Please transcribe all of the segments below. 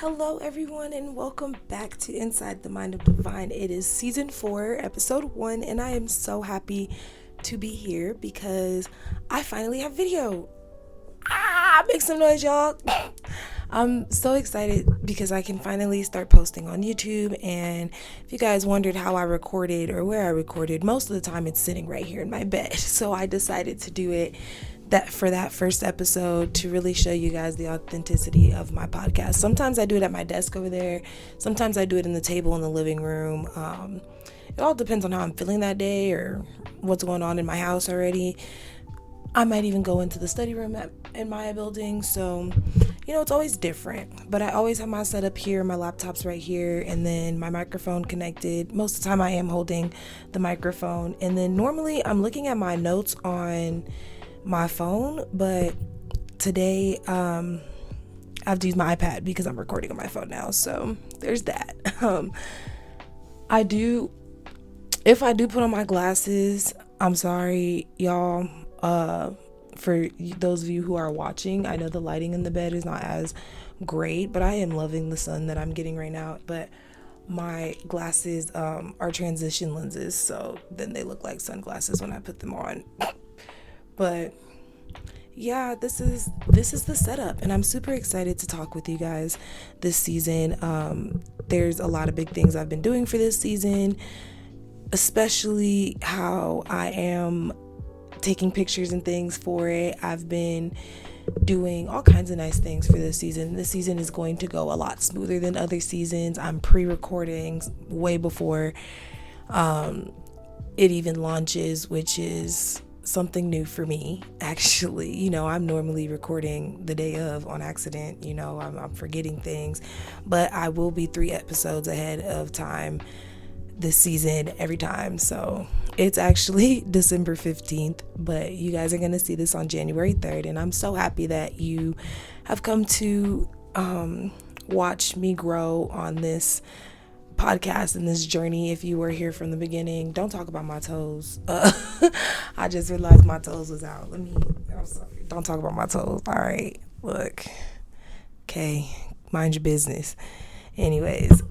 Hello, everyone, and welcome back to Inside the Mind of Divine. It is season 4, episode 1, and I am so happy to be here because I finally have video. Make some noise, y'all. I'm so excited because I can finally start posting on YouTube. And if you guys wondered how I recorded or where I recorded, most of the time it's sitting right here in my bed. So I decided to do it for that first episode to really show you guys the authenticity of my podcast. Sometimes I do it at my desk over there. Sometimes I do it in the table in the living room. It all depends on how I'm feeling that day or what's going on in my house already. I might even go into the study room in my building. So, it's always different. But I always have my setup here, my laptop's right here, and then my microphone connected. Most of the time I am holding the microphone. And then normally I'm looking at my notes on my phone, but today I have to use my iPad because I'm recording on my phone now. So there's that. If I do put on my glasses, I'm sorry, y'all. For those of you who are watching, I know the lighting in the bed is not as great, but I am loving the sun that I'm getting right now. But my glasses are transition lenses, so then they look like sunglasses when I put them on. But yeah, this is the setup, and I'm super excited to talk with you guys this season. There's a lot of big things I've been doing for this season, especially how I am taking pictures and things for it. I've been doing all kinds of nice things for this season. This season is going to go a lot smoother than other seasons. I'm pre-recording way before it even launches, which is something new for me, actually. I'm normally recording the day of on accident. I'm forgetting things, but I will be 3 episodes ahead of time this season every time. So it's actually December 15th, but you guys are going to see this on January 3rd. And I'm so happy that you have come to watch me grow on this podcast and this journey. If you were here from the beginning, don't talk about my toes. I just realized my toes was out. I'm sorry. Don't talk about my toes. All right. Look. Okay. Mind your business. Anyways,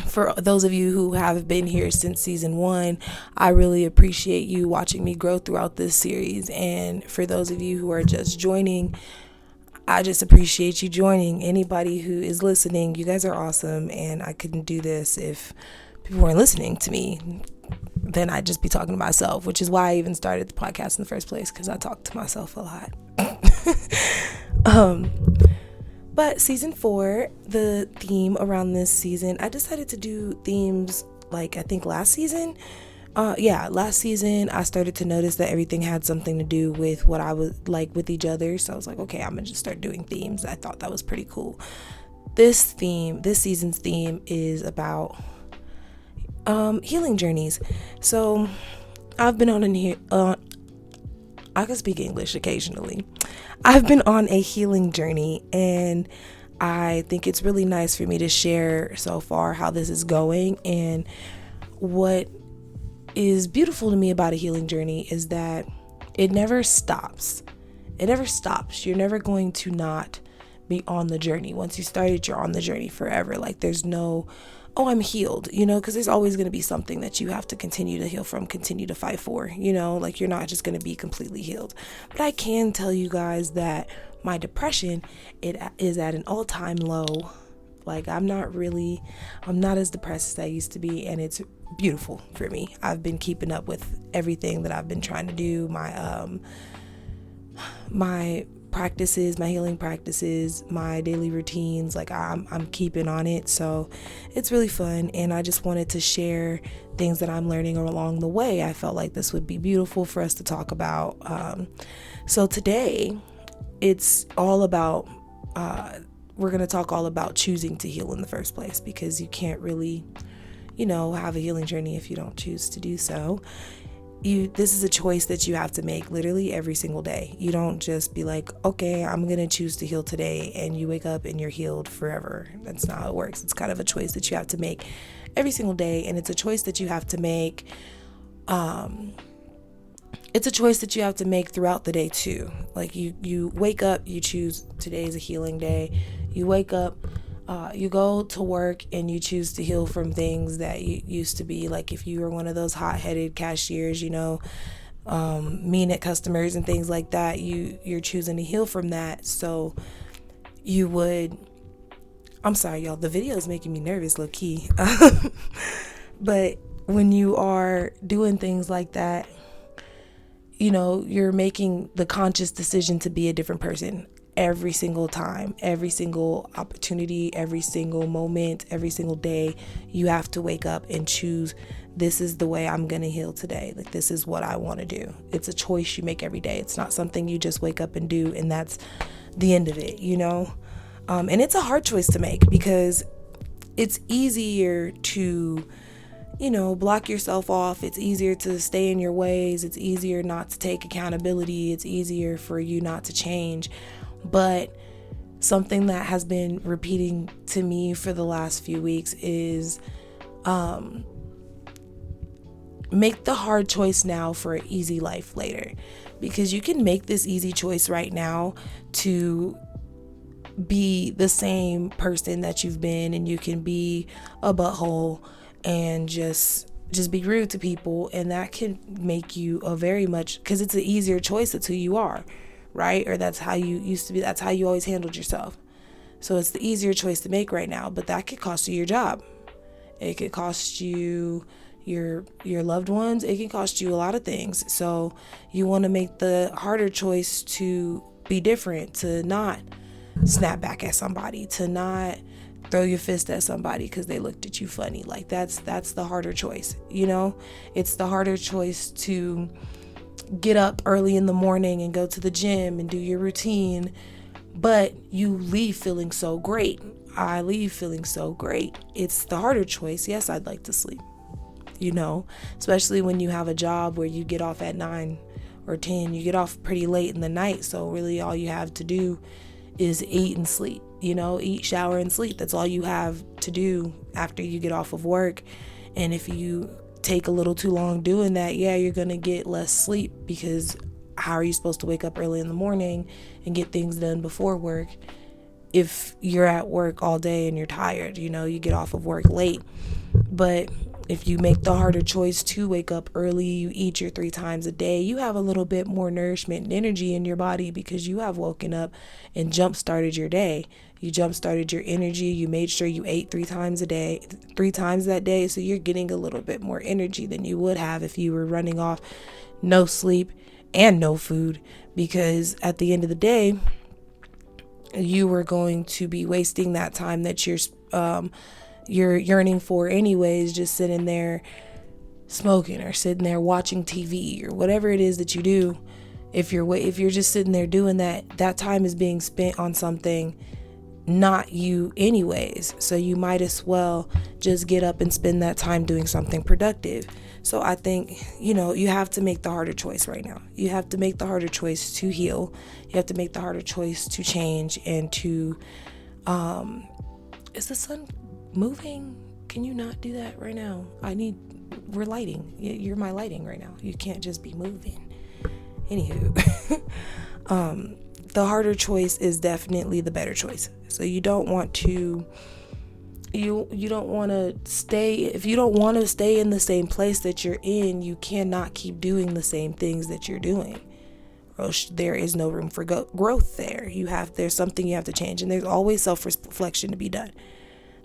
for those of you who have been here since season 1, I really appreciate you watching me grow throughout this series. And for those of you who are just joining, I just appreciate you joining. Anybody who is listening, you guys are awesome. And I couldn't do this if people weren't listening to me. Then I'd just be talking to myself, which is why I even started the podcast in the first place, because I talk to myself a lot. But season 4, the theme around this season, I decided to do themes like I think last season. Last season I started to notice that everything had something to do with what I was like with each other. So I was like, okay, I'm gonna just start doing themes. I thought that was pretty cool. This season's theme is about healing journeys. So I've been I can speak English occasionally. I've been on a healing journey, and I think it's really nice for me to share so far how this is going. And what is beautiful to me about a healing journey is that it never stops. It never stops. You're never going to not be on the journey. Once you started, you're on the journey forever. Like there's no, oh, I'm healed, because there's always going to be something that you have to continue to heal from, continue to fight for, like you're not just going to be completely healed. But I can tell you guys that my depression, it is at an all-time low. Like I'm not as depressed as I used to be, and it's beautiful for me. I've been keeping up with everything that I've been trying to do, my practices, my healing practices, my daily routines. Like I'm keeping on it, so it's really fun. And I just wanted to share things that I'm learning along the way. I felt like this would be beautiful for us to talk about. So today it's all about we're going to talk all about choosing to heal in the first place, because you can't really have a healing journey if you don't choose to do so. This is a choice that you have to make literally every single day. You don't just be like, okay, I'm going to choose to heal today, and you wake up and you're healed forever. That's not how it works. It's kind of a choice that you have to make every single day, and it's a choice that you have to make it's a choice that you have to make throughout the day too. Like you wake up, you choose today is a healing day. You wake up, you go to work and you choose to heal from things that you used to be. Like if you were one of those hot-headed cashiers, mean at customers and things like that, you're choosing to heal from that. So you would, I'm sorry y'all, the video is making me nervous low key. But when you are doing things like that, you're making the conscious decision to be a different person every single time, every single opportunity, every single moment, every single day. You have to wake up and choose, this is the way I'm going to heal today. Like, this is what I want to do. It's a choice you make every day. It's not something you just wake up and do and that's the end of it, and it's a hard choice to make because it's easier to block yourself off. It's easier to stay in your ways. It's easier not to take accountability. It's easier for you not to change. But something that has been repeating to me for the last few weeks is make the hard choice now for an easy life later. Because you can make this easy choice right now to be the same person that you've been, and you can be a butthole and just be rude to people, and that can make you because it's an easier choice. That's who you are, right? Or that's how you used to be. That's how you always handled yourself. So it's the easier choice to make right now, but that could cost you your job. It could cost you your loved ones. It can cost you a lot of things. So you want to make the harder choice to be different, to not snap back at somebody, to not throw your fist at somebody because they looked at you funny. Like that's the harder choice. It's the harder choice to get up early in the morning and go to the gym and do your routine, but you leave feeling so great. I leave feeling so great. It's the harder choice. Yes, I'd like to sleep, especially when you have a job where you get off at 9 or 10, you get off pretty late in the night. So really all you have to do is eat and sleep, eat, shower, and sleep. That's all you have to do after you get off of work. And if you take a little too long doing that, you're going to get less sleep, because how are you supposed to wake up early in the morning and get things done before work if you're at work all day and you're tired? You get off of work late. But if you make the harder choice to wake up early, you eat your 3 times a day, you have a little bit more nourishment and energy in your body because you have woken up and jump-started your day. You jump-started your energy. You made sure you ate 3 times a day, 3 times that day. So you're getting a little bit more energy than you would have if you were running off no sleep and no food, because at the end of the day, you were going to be wasting that time that you're yearning for anyways, just sitting there smoking or sitting there watching TV or whatever it is that you do. If you're just sitting there doing that time is being spent on something not you anyways. So you might as well just get up and spend that time doing something productive. So I think, you have to make the harder choice right now. You have to make the harder choice to heal. You have to make the harder choice to change and to, is the sun moving? Can you not do that right now? We're lighting. You're my lighting right now. You can't just be moving. Anywho, the harder choice is definitely the better choice. So you don't want to stay, if you don't want to stay in the same place that you're in, you cannot keep doing the same things that you're doing. Or there is no room for growth there. There's something you have to change, and there's always self-reflection to be done.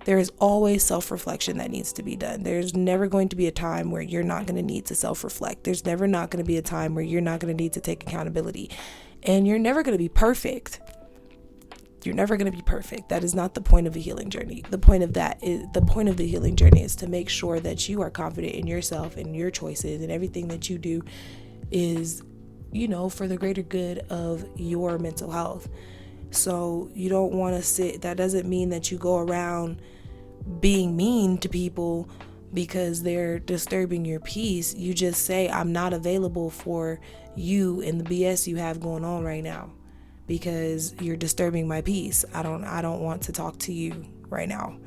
There is always self-reflection that needs to be done. There's never going to be a time where you're not going to need to self-reflect. There's never not going to be a time where you're not going to need to take accountability. And you're never going to be perfect. You're never going to be perfect. That is not the point of a healing journey. The point of the healing journey is to make sure that you are confident in yourself and your choices, and everything that you do is, for the greater good of your mental health. So you don't want to sit. That doesn't mean that you go around being mean to people because they're disturbing your peace. You just say, I'm not available for you and the BS you have going on right now because you're disturbing my peace. I don't want to talk to you right now.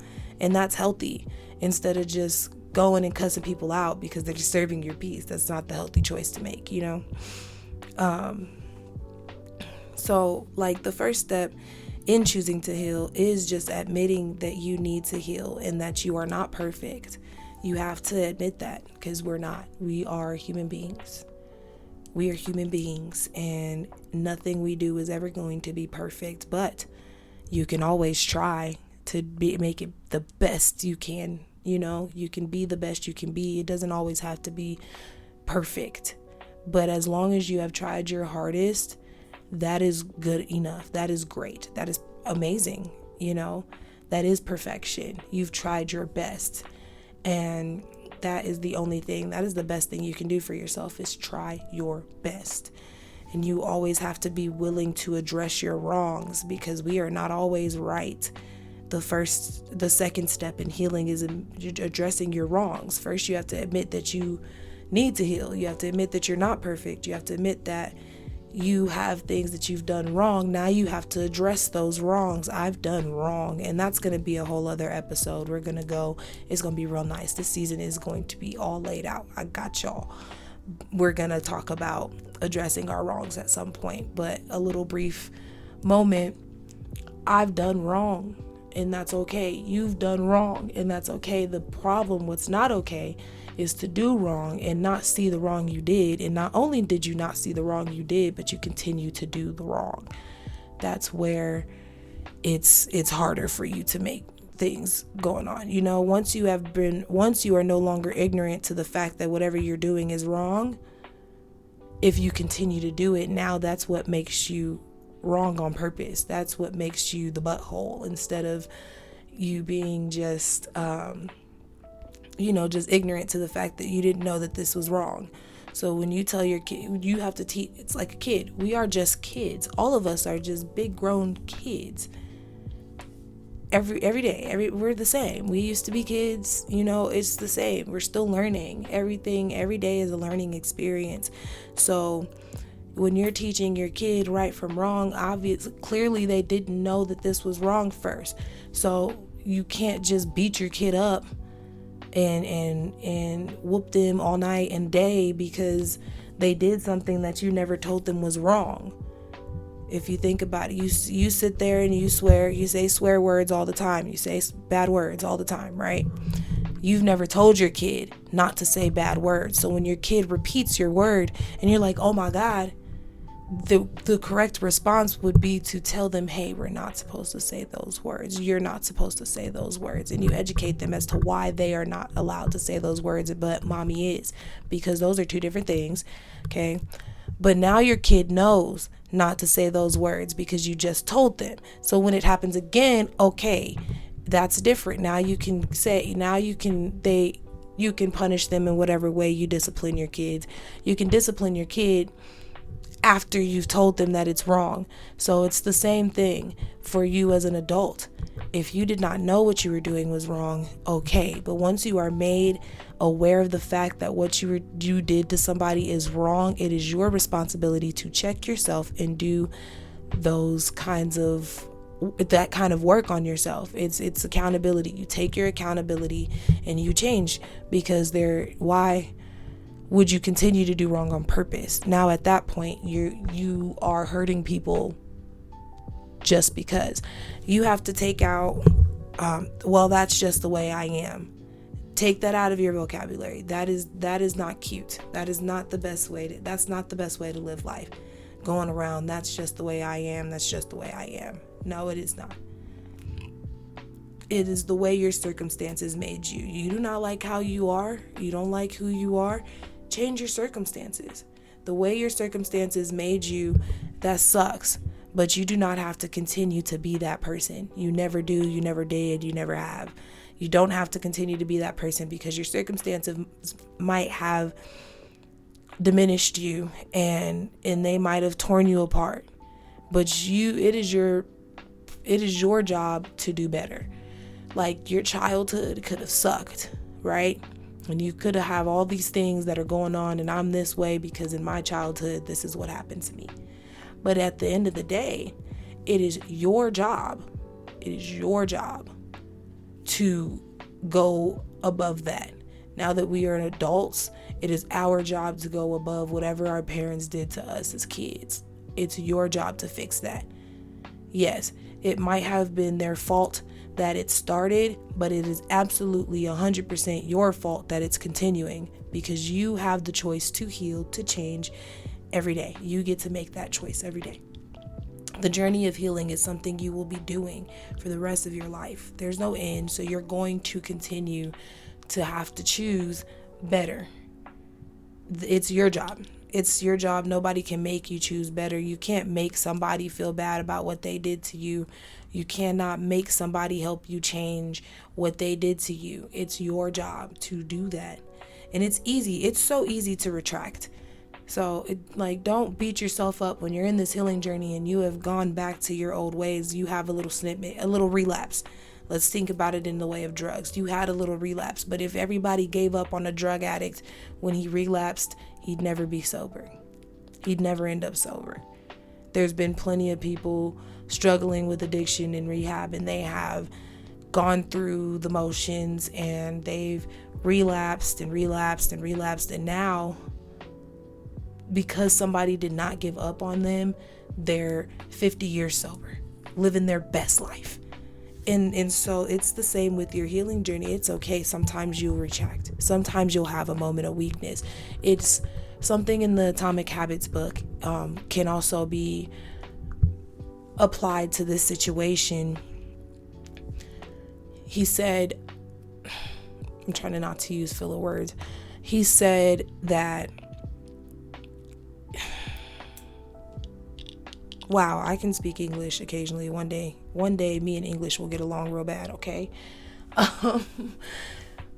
And that's healthy, instead of just going and cussing people out because they're disturbing your peace. That's not the healthy choice to make, you know? So like the first step in choosing to heal is just admitting that you need to heal and that you are not perfect. You have to admit that, because we're not. We are human beings. We are human beings, and nothing we do is ever going to be perfect, but you can always try to make it the best you can. You know, you can be the best you can be. It doesn't always have to be perfect, but as long as you have tried your hardest, that is good enough. That is great. That is amazing. You know, that is perfection. You've tried your best, and that is the only thing. That is the best thing you can do for yourself, is try your best. And you always have to be willing to address your wrongs, because we are not always right. The second step in healing is addressing your wrongs. First, you have to admit that you need to heal. You have to admit that you're not perfect. You have to admit that you have things that you've done wrong. Now you have to address those wrongs. I've done wrong, and that's going to be a whole other episode. It's going to be real nice. This season is going to be all laid out. I got y'all. We're going to talk about addressing our wrongs at some point, but a little brief moment. I've done wrong, and that's okay. You've done wrong, and that's okay. The problem, what's not okay, is to do wrong and not see the wrong you did. And not only did you not see the wrong you did, but you continue to do the wrong. That's where it's harder for you to make things going on. You know, once you are no longer ignorant to the fact that whatever you're doing is wrong, if you continue to do it, now that's what makes you wrong on purpose. That's what makes you the butthole, instead of you being just just ignorant to the fact that you didn't know that this was wrong. So when you tell your kid, you have to teach. It's like a kid. We are just kids. All of us are just big grown kids. Every day, we're the same. We used to be kids. You know, it's the same. We're still learning. Everything, every day is a learning experience. So when you're teaching your kid right from wrong, clearly they didn't know that this was wrong first. So you can't just beat your kid up and whoop them all night and day because they did something that you never told them was wrong. If you think about it, you sit there and you say swear words all the time. You say bad words all the time, right? You've never told your kid not to say bad words. So when your kid repeats your word and you're like, oh my God, the correct response would be to tell them, hey, we're not supposed to say those words. You're not supposed to say those words. And you educate them as to why they are not allowed to say those words, but mommy is, because those are two different things. Okay. But now your kid knows not to say those words because you just told them. So when it happens again, okay, that's different. Now you can punish them in whatever way you discipline your kids. You can discipline your kid after you've told them that it's wrong. So it's the same thing for you as an adult. If you did not know what you were doing was wrong, okay. But once you are made aware of the fact that what you did to somebody is wrong, it is your responsibility to check yourself and do that kind of work on yourself. It's accountability. You take your accountability and you change, because why would you continue to do wrong on purpose? Now at that point, you are hurting people just because. You have to take out, well, that's just the way I am. Take that out of your vocabulary. That is not cute. That is not the best way that's not the best way to live life. Going around, that's just the way I am. That's just the way I am. No, it is not. It is the way your circumstances made you. You do not like how you are. You don't like who you are. Change your circumstances. The way your circumstances made you, that sucks. But you do not have to continue to be that person. You never do. You never did. You never have. You don't have to continue to be that person, because your circumstances might have diminished you and they might have torn you apart. But it is your job to do better. Like, your childhood could have sucked, right? And you could have all these things that are going on, and I'm this way because in my childhood, this is what happened to me. But at the end of the day, it is your job. It is your job to go above that Now that we are adults, it is our job to go above whatever our parents did to us as kids. It's your job to fix that. Yes, it might have been their fault that it started, but it is absolutely 100% your fault that it's continuing, because you have the choice to heal, to change every day. You get to make that choice every day. The journey of healing is something you will be doing for the rest of your life. There's no end, so you're going to continue to have to choose better. It's your job. It's your job. Nobody can make you choose better. You can't make somebody feel bad about what they did to you. You cannot make somebody help you change what they did to you. It's your job to do that. And it's easy. It's so easy to retract. So don't beat yourself up when you're in this healing journey and you have gone back to your old ways. You have a little snippet, a little relapse. Let's think about it in the way of drugs. You had a little relapse, but if everybody gave up on a drug addict when he relapsed, he'd never be sober. He'd never end up sober. There's been plenty of people struggling with addiction in rehab, and they have gone through the motions and they've relapsed and relapsed and relapsed. And now, because somebody did not give up on them, they're 50 years sober, living their best life. And so it's the same with your healing journey. It's okay. Sometimes you'll retract. Sometimes you'll have a moment of weakness. It's something in the Atomic Habits book can also be applied to this situation. He said, I'm trying not to use filler words. He said that, wow, I can speak English occasionally. One day, me and English will get along real bad, okay?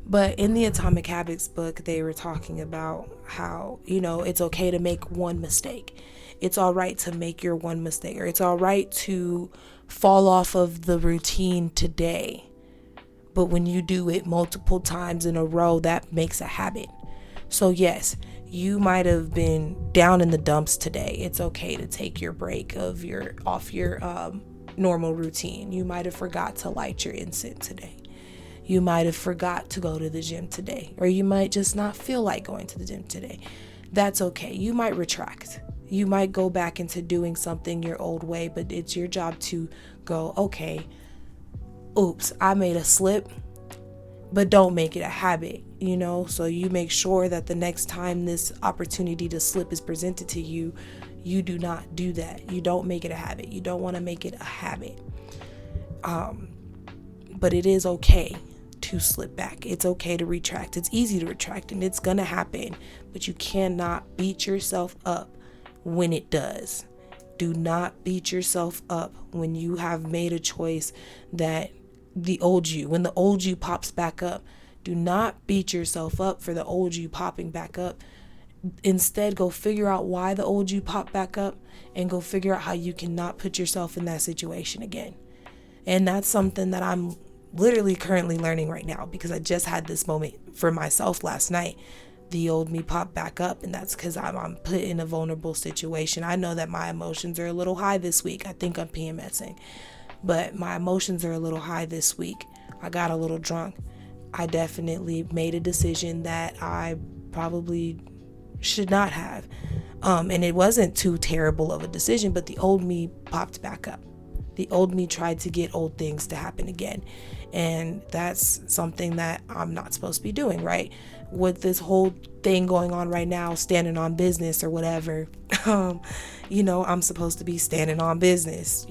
But in the Atomic Habits book, they were talking about how, it's okay to make one mistake. It's all right to make your one mistake, or it's all right to fall off of the routine today. But when you do it multiple times in a row, that makes a habit. So yes, you might have been down in the dumps today. It's okay to take your break off your normal routine. You might have forgot to light your incense today. You might have forgot to go to the gym today, or you might just not feel like going to the gym today. That's okay. You might retract. You might go back into doing something your old way, but it's your job to go, okay, oops, I made a slip, but don't make it a habit, so you make sure that the next time this opportunity to slip is presented to you, you do not do that. You don't make it a habit. You don't want to make it a habit. But it is okay to slip back. It's okay to retract. It's easy to retract, and it's going to happen, but you cannot beat yourself up when it does. Do not beat yourself up when you have made a choice that when the old you pops back up. Do not beat yourself up for the old you popping back up. Instead, go figure out why the old you popped back up, and go figure out how you cannot put yourself in that situation again. And that's something that I'm literally currently learning right now, because I just had this moment for myself last night. The old me popped back up, and that's because I'm put in a vulnerable situation. I know that my emotions are a little high this week. I think I'm PMSing. But my emotions are a little high this week. I got a little drunk. I definitely made a decision that I probably should not have. And it wasn't too terrible of a decision, but the old me popped back up. The old me tried to get old things to happen again. And that's something that I'm not supposed to be doing, right? With this whole thing going on right now, standing on business or whatever, I'm supposed to be standing on business,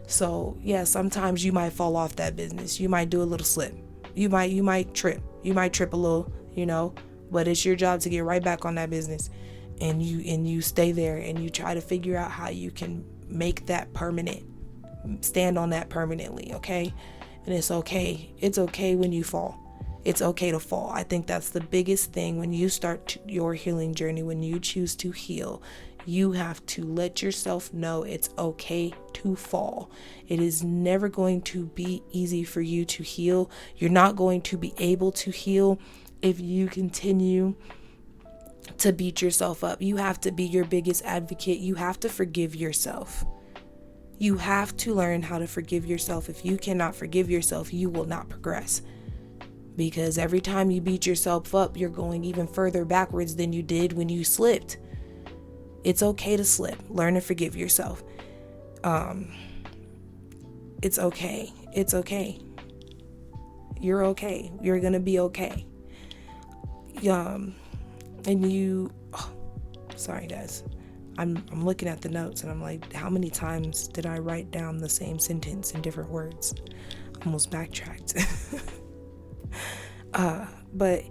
So yeah, sometimes you might fall off that business. You might do a little slip. You might trip. You might trip a little, but it's your job to get right back on that business. And you stay there, and you try to figure out how you can make that permanent. Stand on that permanently, okay? And it's okay. It's okay when you fall. It's okay to fall. I think that's the biggest thing when you start your healing journey. When you choose to heal, you have to let yourself know it's okay to fall. It is never going to be easy for you to heal. You're not going to be able to heal if you continue to beat yourself up. You have to be your biggest advocate. You have to forgive yourself. You have to learn how to forgive yourself. If you cannot forgive yourself, you will not progress. because every time you beat yourself up, you're going even further backwards than you did when you slipped. It's okay to slip. Learn to forgive yourself. It's okay. It's okay. You're okay. You're gonna be okay. And you, sorry guys, I'm looking at the notes and I'm like, how many times did I write down the same sentence in different words? Almost backtracked. But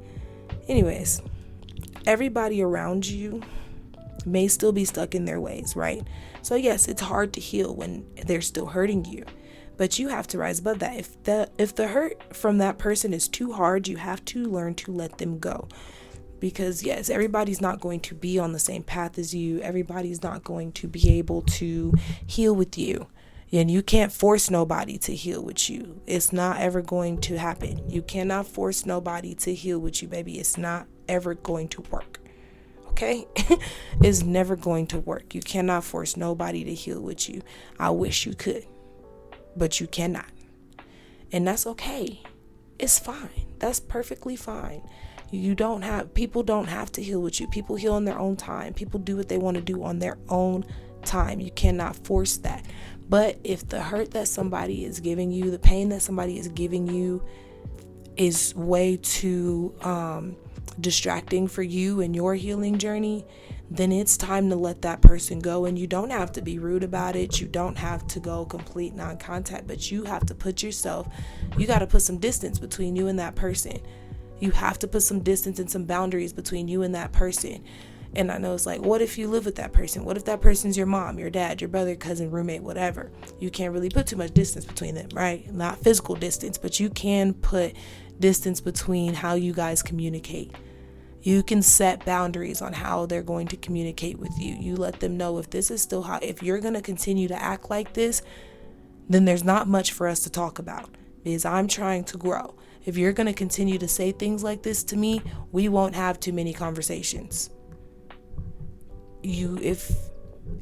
anyways, everybody around you may still be stuck in their ways, right? So yes, it's hard to heal when they're still hurting you, but you have to rise above that. If the hurt from that person is too hard, you have to learn to let them go. Because yes, everybody's not going to be on the same path as you. Everybody's not going to be able to heal with you. And you can't force nobody to heal with you. It's not ever going to happen. You cannot force nobody to heal with you, baby. It's not ever going to work. Okay? It's never going to work. You cannot force nobody to heal with you. I wish you could, but you cannot. And that's okay. It's fine. That's perfectly fine. People don't have to heal with you. People heal in their own time. People do what they want to do on their own time. You cannot force that. But if the hurt that somebody is giving you, the pain that somebody is giving you is way too distracting for you and your healing journey, then it's time to let that person go. And you don't have to be rude about it. You don't have to go complete non-contact, but you have to you got to put some distance between you and that person. You have to put some distance and some boundaries between you and that person. And I know it's like, what if you live with that person? What if that person's your mom, your dad, your brother, cousin, roommate, whatever? You can't really put too much distance between them, right? Not physical distance, but you can put distance between how you guys communicate. You can set boundaries on how they're going to communicate with you. You let them know if you're going to continue to act like this, then there's not much for us to talk about, because I'm trying to grow. If you're going to continue to say things like this to me, we won't have too many conversations. If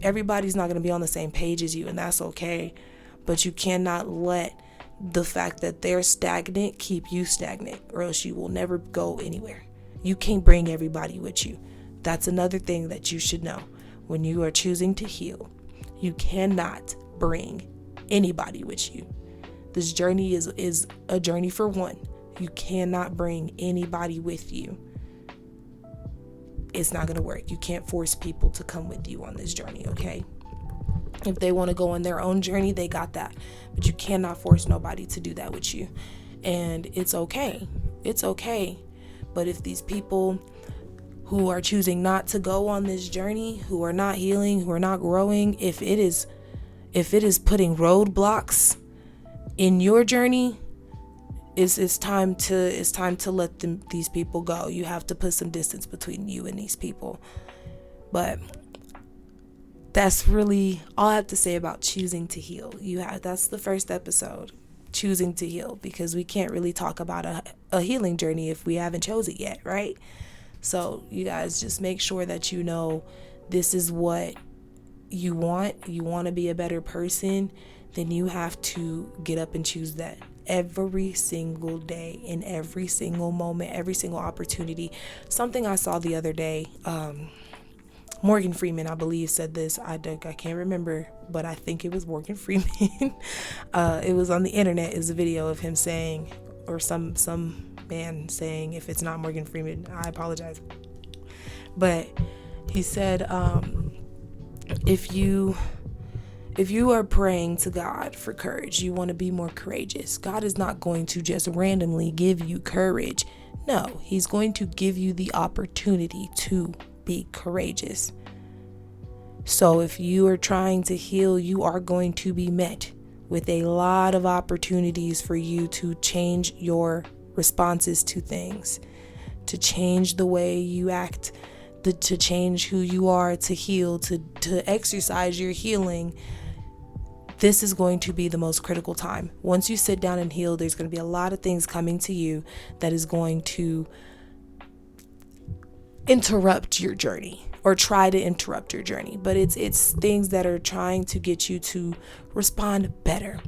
everybody's not going to be on the same page as you, and that's okay, but you cannot let the fact that they're stagnant keep you stagnant, or else you will never go anywhere. You can't bring everybody with you. That's another thing that you should know. When you are choosing to heal, you cannot bring anybody with you. This journey is a journey for one. You cannot bring anybody with you. It's not going to work. You can't force people to come with you on this journey, okay? If they want to go on their own journey, they got that. But you cannot force nobody to do that with you. And it's okay. It's okay. But if these people who are choosing not to go on this journey, who are not healing, who are not growing, if it is putting roadblocks in your journey, it's time to let these people go. You have to put some distance between you and these people. But that's really all I have to say about choosing to heal. That's the first episode, choosing to heal, because we can't really talk about a healing journey if we haven't chose it yet, right? So you guys just make sure that you know this is what you want. You want to be a better person, then you have to get up and choose that every single day, in every single moment, every single opportunity. Something I saw the other day, Morgan Freeman, I believe, said this. I can't remember, but I think it was Morgan Freeman. It was on the internet. It was a video of him saying, or some man saying, if it's not Morgan Freeman, I apologize. But he said, if you are praying to God for courage, you want to be more courageous, God is not going to just randomly give you courage. No, he's going to give you the opportunity to be courageous. So if you are trying to heal, you are going to be met with a lot of opportunities for you to change your responses to things, to change the way you act, to change who you are, to heal, to exercise your healing. This is going to be the most critical time. Once you sit down and heal, there's going to be a lot of things coming to you that is going to interrupt your journey. or try to interrupt your journey, but it's things that are trying to get you to respond better.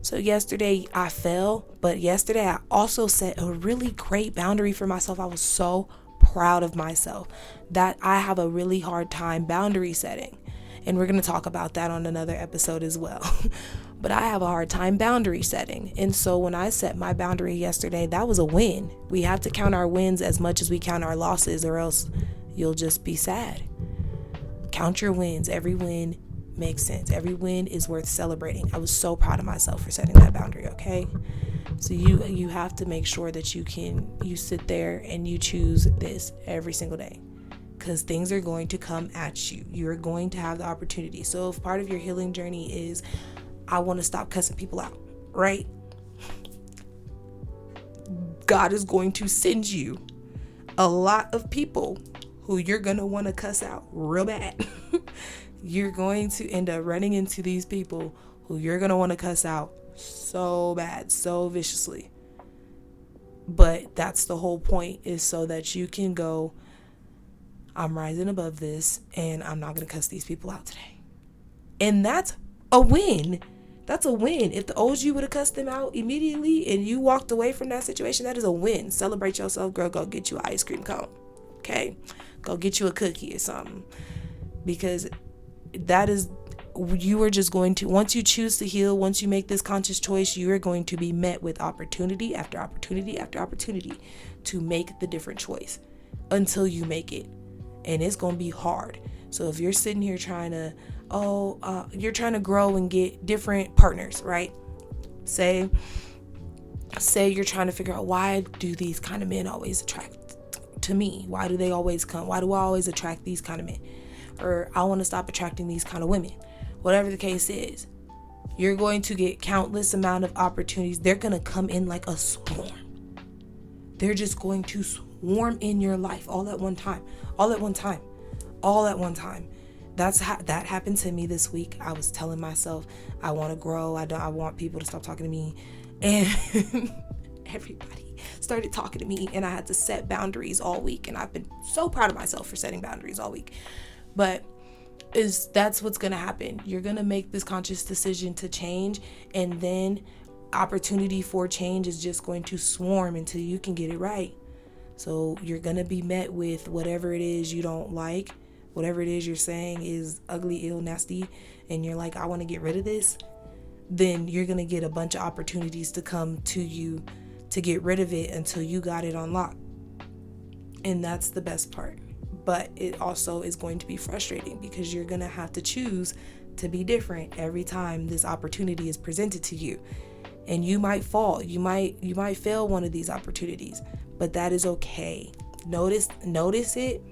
So yesterday I fell, but yesterday I also set a really great boundary for myself. I was so proud of myself that I have a really hard time boundary setting. And we're going to talk about that on another episode as well. But I have a hard time boundary setting. And so when I set my boundary yesterday, that was a win. We have to count our wins as much as we count our losses, or else you'll just be sad. Count your wins. Every win makes sense. Every win is worth celebrating. I was so proud of myself for setting that boundary, okay? So you have to make sure that you sit there and you choose this every single day. Because things are going to come at you. You're going to have the opportunity. So if part of your healing journey is, I want to stop cussing people out, right? God is going to send you a lot of people who you're going to want to cuss out real bad. You're going to end up running into these people who you're going to want to cuss out so bad, so viciously. But that's the whole point, is so that you can go, I'm rising above this, and I'm not going to cuss these people out today. And that's a win. That's a win. If the old you would have cussed them out immediately and you walked away from that situation, that is a win. Celebrate yourself, girl. Go get you an ice cream cone. Okay? Go get you a cookie or something. Because you are just going to, once you choose to heal, once you make this conscious choice, you are going to be met with opportunity after opportunity after opportunity to make the different choice until you make it. And it's going to be hard. So if you're sitting here trying to, you're trying to grow and get different partners, right? Say you're trying to figure out, why do these kind of men always attract to me? Why do they always come? Why do I always attract these kind of men? Or I want to stop attracting these kind of women. Whatever the case is, you're going to get countless amount of opportunities. They're going to come in like a swarm. They're just going to swarm in your life all at one time. That happened to me this week. I was telling myself, I want to grow. I want people to stop talking to me. And everybody started talking to me, and I had to set boundaries all week. And I've been so proud of myself for setting boundaries all week. But that's what's going to happen. You're going to make this conscious decision to change, and then opportunity for change is just going to swarm until you can get it right. So you're going to be met with whatever it is you don't like, whatever it is you're saying is ugly, ill, nasty, and you're like, I want to get rid of this. Then you're going to get a bunch of opportunities to come to you to get rid of it until you got it on lock. And that's the best part. But it also is going to be frustrating because you're going to have to choose to be different every time this opportunity is presented to you. And you might fall. You might fail one of these opportunities. But that is okay. Notice it,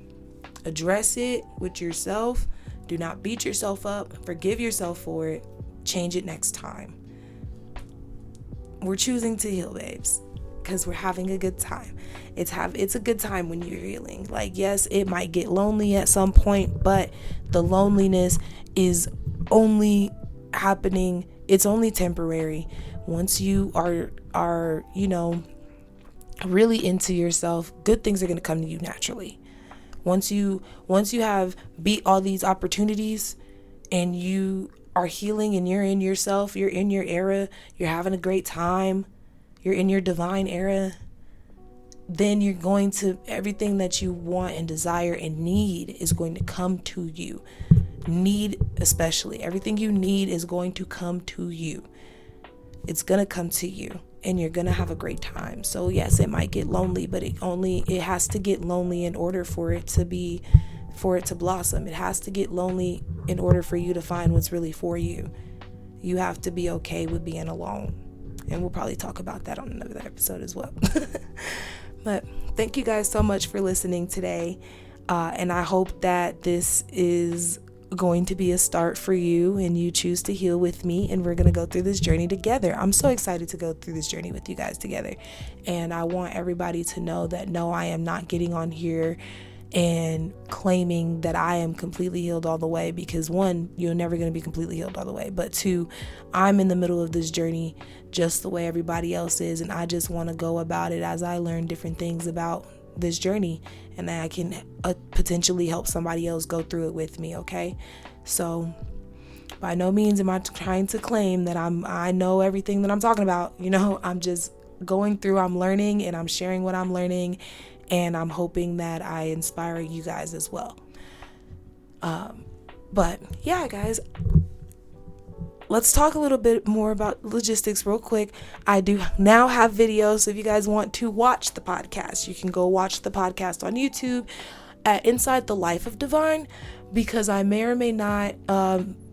address it with yourself. Do not beat yourself up. Forgive yourself for it. Change it next time. We're choosing to heal, babes, because we're having a good time. It's a good time when you're healing. Like, yes, it might get lonely at some point, but the loneliness is only happening. It's only temporary. Once you are really into yourself, good things are going to come to you naturally. Once you have beat all these opportunities and you are healing and you're in yourself, you're in your era, you're having a great time, you're in your divine era, then you're going to, everything that you want and desire and need is going to come to you. Need especially. Everything you need is going to come to you. It's going to come to you. And you're going to have a great time. So yes, it might get lonely, but it has to get lonely in order for it to blossom. It has to get lonely in order for you to find what's really for you. You have to be okay with being alone. And we'll probably talk about that on another episode as well. But thank you guys so much for listening today. And I hope that this is going to be a start for you and you choose to heal with me, and we're going to go through this journey together. I'm so excited to go through this journey with you guys together. And I want everybody to know that no, I am not getting on here and claiming that I am completely healed all the way, because one, you're never going to be completely healed all the way, but two, I'm in the middle of this journey just the way everybody else is, and I just want to go about it as I learn different things about this journey, and that I can potentially help somebody else go through it with me. Okay, so by no means am I trying to claim that I know everything that I'm talking about. I'm just going through, I'm learning, and I'm sharing what I'm learning, and I'm hoping that I inspire you guys as well. But yeah, guys, let's talk a little bit more about logistics real quick. I do now have videos, so if you guys want to watch the podcast, you can go watch the podcast on YouTube at Inside the Life of Divine, because I may or may not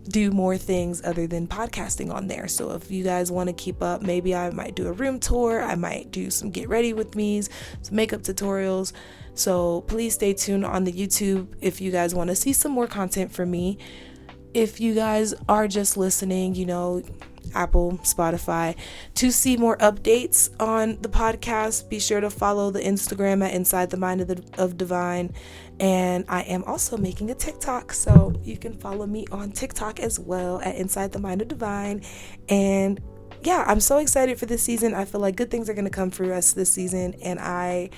do more things other than podcasting on there. So if you guys want to keep up, maybe I might do a room tour, I might do some get ready with me's, some makeup tutorials. So please stay tuned on the YouTube if you guys want to see some more content from me. If you guys are just listening, Apple, Spotify, to see more updates on the podcast, be sure to follow the Instagram at Inside the Mind of Divine. And I am also making a TikTok, so you can follow me on TikTok as well at Inside the Mind of Divine. And yeah, I'm so excited for this season. I feel like good things are going to come for us this season, and I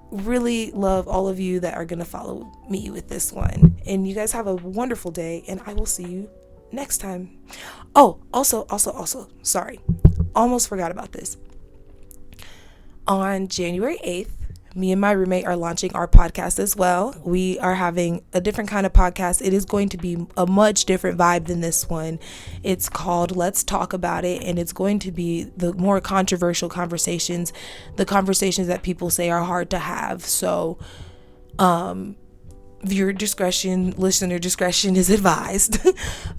really love all of you that are going to follow me with this one. And you guys have a wonderful day, and I will see you next time. Oh, also, sorry, almost forgot about this. On January 8th, me and my roommate are launching our podcast as well. We are having a different kind of podcast. It is going to be a much different vibe than this one. It's called Let's Talk About It, and it's going to be the more controversial conversations, the conversations that people say are hard to have. So, viewer discretion, listener discretion is advised.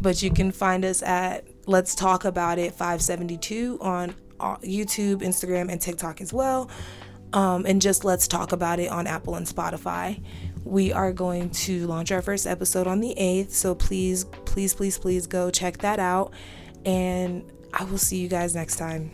But you can find us at Let's Talk About It 572 on YouTube, Instagram, and TikTok as well. And just Let's Talk About It on Apple and Spotify. We are going to launch our first episode on the 8th, so please go check that out, and I will see you guys next time.